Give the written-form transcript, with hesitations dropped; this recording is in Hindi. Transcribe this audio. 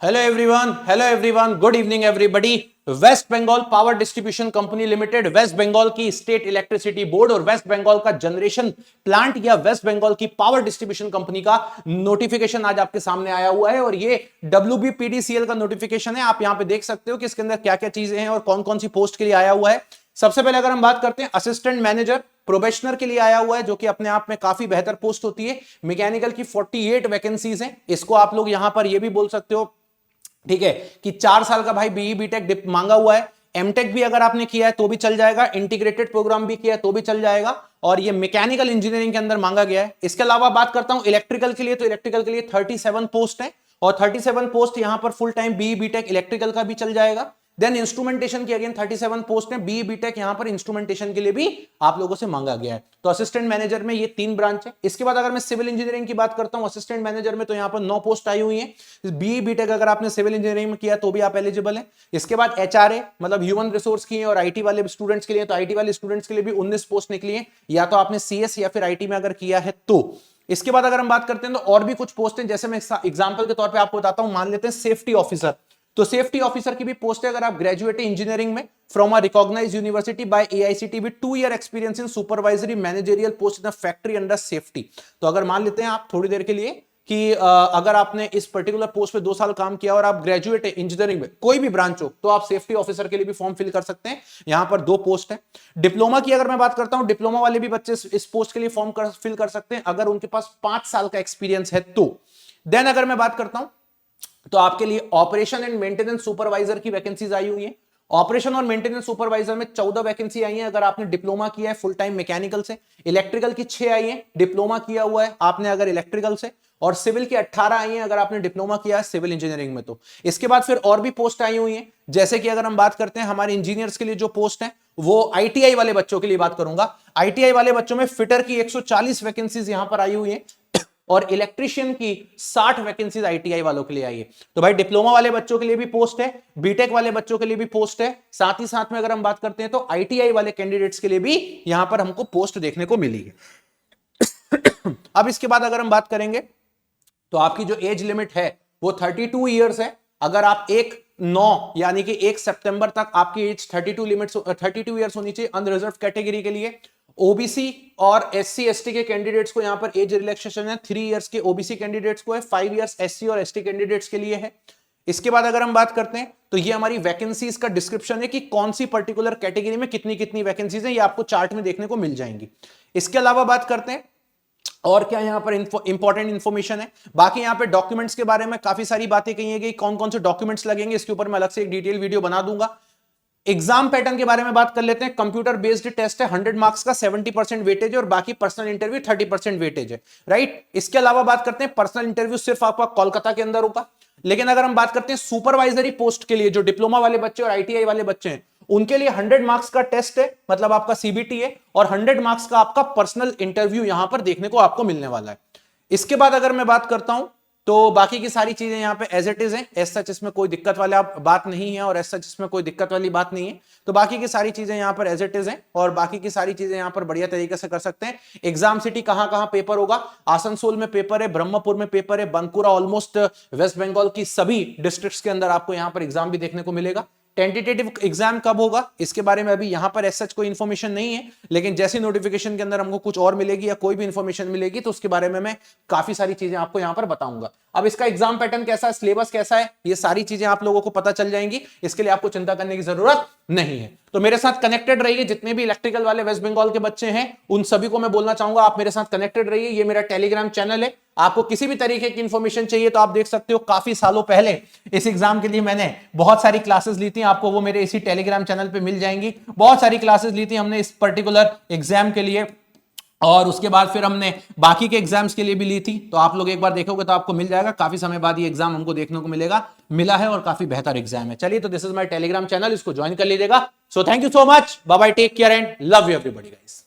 Hello everyone, good evening everybody. West Bengal power distribution company limited, West Bengal की स्टेट इलेक्ट्रिसिटी बोर्ड और वेस्ट बंगाल का जनरेशन प्लांट या वेस्ट बंगाल की पावर डिस्ट्रीब्यूशन कंपनी का नोटिफिकेशन आज आपके सामने आया हुआ है। और ये WBPDCL का नोटिफिकेशन है। आप यहां पे देख सकते हो कि इसके अंदर क्या क्या चीजें हैं और कौन कौन सी पोस्ट के लिए आया हुआ है। सबसे पहले अगर हम बात करते हैं असिस्टेंट मैनेजर प्रोबेशनर के लिए आया हुआ है, जो कि अपने आप में काफी बेहतर पोस्ट होती है। मैकेनिकल की 48 वैकेंसीज हैं। इसको आप लोग यहां पर यह भी बोल सकते हो, ठीक है, कि 4 साल का भाई बीई बीटेक मांगा हुआ है। एमटेक भी अगर आपने किया है तो भी चल जाएगा, इंटीग्रेटेड प्रोग्राम भी किया है तो भी चल जाएगा। और ये मैकेनिकल इंजीनियरिंग के अंदर मांगा गया है। इसके अलावा बात करता हूं इलेक्ट्रिकल के लिए, तो इलेक्ट्रिकल के लिए 37 पोस्ट है और 37 पोस्ट यहां पर full time BE BTech electrical का भी चल जाएगा। देन इंस्ट्रूमेंटेशन की अगेन 37 पोस्ट है, बीई बीटेक यहां पर इंस्ट्रूमेंटेशन के लिए भी आप लोगों से मांगा गया है। तो असिस्टेंट मैनेजर में ये 3 ब्रांच है। इसके बाद अगर मैं सिविल इंजीनियरिंग की बात करता हूं असिस्टेंट मैनेजर में, तो यहां पर 9 पोस्ट आई हुई है। बीई बीटेक अगर आपने सिविल इंजीनियरिंग में किया तो भी आप एलिजिबल है। इसके बाद एचआरए मतलब ह्यूमन रिसोर्स की है और आईटी वाले स्टूडेंट्स के लिए, तो आईटी वाले स्टूडेंट्स के लिए भी 19 पोस्ट निकली है, या तो आपने सीएस या फिर आईटी में अगर किया है तो। इसके बाद अगर हम बात करते हैं तो और भी कुछ पोस्ट हैं, जैसे मैं एग्जांपल के तौर पे आपको बताता हूं, मान लेते हैं सेफ्टी ऑफिसर। तो सेफ्टी ऑफिसर की भी पोस्ट है अगर आप ग्रेजुएट इंजीनियरिंग में from a recognised university by AICTE with 2 year experience in supervisory managerial post in factory under safety. तो अगर मान लेते हैं आप थोड़ी देर के लिए कि अगर आपने इस पर्टिकुलर पोस्ट पे 2 साल काम किया और आप ग्रेजुएट है इंजीनियरिंग में कोई भी ब्रांच हो, तो आप सेफ्टी ऑफिसर के लिए भी फॉर्म फिल कर सकते हैं। यहां पर 2 पोस्ट है। डिप्लोमा की अगर मैं बात करता हूं, डिप्लोमा वाले भी बच्चे इस पोस्ट के लिए फॉर्म फिल कर सकते हैं अगर उनके पास 5 साल का एक्सपीरियंस है तो। देन अगर मैं बात करता हूं तो आपके लिए ऑपरेशन एंड मेंटेनेंस सुपरवाइजर की वैकेंसीज आई हुई है। ऑपरेशन और मेंटेनेंस सुपरवाइजर में 14 वैकेंसी आई है अगर आपने डिप्लोमा किया है फुल टाइम मैकेनिकल से। इलेक्ट्रिकल की 6 आई है, डिप्लोमा किया हुआ है आपने अगर इलेक्ट्रिकल से। और सिविल की 18 आई है अगर आपने डिप्लोमा किया है सिविल इंजीनियरिंग में तो। इसके बाद फिर और भी पोस्ट आई हुई है, जैसे कि अगर हम बात करते हैं हमारे इंजीनियर्स के लिए जो पोस्ट है, वो आईटीआई वाले बच्चों के लिए बात करूंगा। आईटीआई वाले बच्चों में फिटर की 140 वैकेंसीज यहां पर आई हुई है और इलेक्ट्रिशियन की 60 वैकेंसीज आईटीआई वालों के लिए आई है। तो भाई डिप्लोमा वाले बच्चों के लिए भी पोस्ट है, बीटेक वाले बच्चों के लिए भी पोस्ट है, साथ ही साथ में अगर हम बात करते हैं तो आईटीआई वाले कैंडिडेट्स के लिए भी यहां पर हमको पोस्ट देखने को मिली है। अब इसके बाद अगर हम बात करेंगे तो आपकी जो एज लिमिट है वो 32 ईयर्स है। अगर आप 1/9 यानी कि 1 सितंबर तक आपकी एज 32 ईयर्स होनी चाहिए अनरिजर्व कैटेगरी के लिए। ओबीसी और एससी एसटी के कैंडिडेट्स को यहां पर एज रिलैक्सेशन है, 3 इयर्स के ओबीसी कैंडिडेट्स को है, 5 इयर्स एससी और एसटी कैंडिडेट्स के लिए है। इसके बाद अगर हम बात करते हैं तो ये हमारी वैकेंसीज का डिस्क्रिप्शन है कि कौन सी पर्टिकुलर कैटेगरी में कितनी कितनी वैकेंसीज है, ये आपको चार्ट में देखने को मिल जाएंगी। इसके अलावा बात करते हैं और क्या यहां पर इंपॉर्टेंट इंफॉर्मेशन है। बाकी यहां पे डॉक्यूमेंट्स के बारे में काफी सारी बातें कही गई, कौन कौन से डॉक्यूमेंट्स लगेंगे इसके ऊपर मैं अलग से एक डिटेल वीडियो बना दूंगा। एग्जाम पैटर्न के बारे में बात कर लेते हैं। कंप्यूटर बेस्ड टेस्ट है, 100 मार्क्स का, 70% वेटेज है और बाकी पर्सनल इंटरव्यू 30% वेटेज है, राइट। इसके अलावा बात करते हैं पर्सनल इंटरव्यू सिर्फ आपका कोलकाता के अंदर होगा। लेकिन अगर हम बात करते हैं सुपरवाइजरी पोस्ट के लिए, जो डिप्लोमा वाले बच्चे और आईटीआई वाले बच्चे हैं, उनके लिए 100 मार्क्स का टेस्ट है, मतलब आपका सीबीटी है, और 100 मार्क्स का आपका पर्सनल इंटरव्यू यहां पर देखने को आपको मिलने वाला है। इसके बाद अगर मैं बात करता हूं तो बाकी की सारी चीजें यहां पे एज इट इज है, एज सच इसमें कोई दिक्कत वाला बात नहीं है और एज सच इसमें कोई दिक्कत वाली बात नहीं है। तो बाकी की सारी चीजें यहां पर एज इट इज है और बाकी की सारी चीजें यहां पर बढ़िया तरीके से कर सकते हैं। एग्जाम सिटी कहां कहां पेपर होगा, आसनसोल में पेपर है, ब्रह्मपुर में पेपर है, बंकुरा, ऑलमोस्ट वेस्ट बंगाल की सभी डिस्ट्रिक्ट्स के अंदर आपको यहां पर एग्जाम भी देखने को मिलेगा। टेंटेटिव एग्जाम कब होगा इसके बारे में अभी यहां पर एज सच कोई इंफॉर्मेशन नहीं है, लेकिन जैसी नोटिफिकेशन के अंदर हमको कुछ और मिलेगी या कोई भी इंफॉर्मेशन मिलेगी तो उसके बारे में मैं काफी सारी चीजें आपको यहां पर बताऊंगा। अब इसका एग्जाम पैटर्न कैसा है, सिलेबस कैसा है, ये सारी चीजें आप लोगों को पता चल जाएंगी, इसके लिए आपको चिंता करने की जरूरत नहीं है। तो मेरे साथ कनेक्टेड रहिए, जितने भी इलेक्ट्रिकल वाले वेस्ट बंगाल के बच्चे हैं उन सभी को मैं बोलना चाहूंगा आप मेरे साथ कनेक्टेड रहिए। ये मेरा टेलीग्राम चैनल है, आपको किसी भी तरीके की इंफॉर्मेशन चाहिए तो आप देख सकते हो, काफी सालों पहले इस एग्जाम के लिए मैंने बहुत सारी क्लासेस ली थी, आपको वो मेरे इसी टेलीग्राम चैनल पे मिल जाएंगी। बहुत सारी क्लासेस ली थी हमने इस पर्टिकुलर एग्जाम के लिए और उसके बाद फिर हमने बाकी के एग्जाम्स के लिए भी ली थी, तो आप लोग एक बार देखोगे तो आपको मिल जाएगा। काफी समय बाद ये एग्जाम हमको देखने को मिला है और काफी बेहतर एग्जाम है। चलिए, तो this is my Telegram channel, इसको ज्वाइन कर लीजिएगा। So thank you so much, bye bye, take care and love you everybody guys.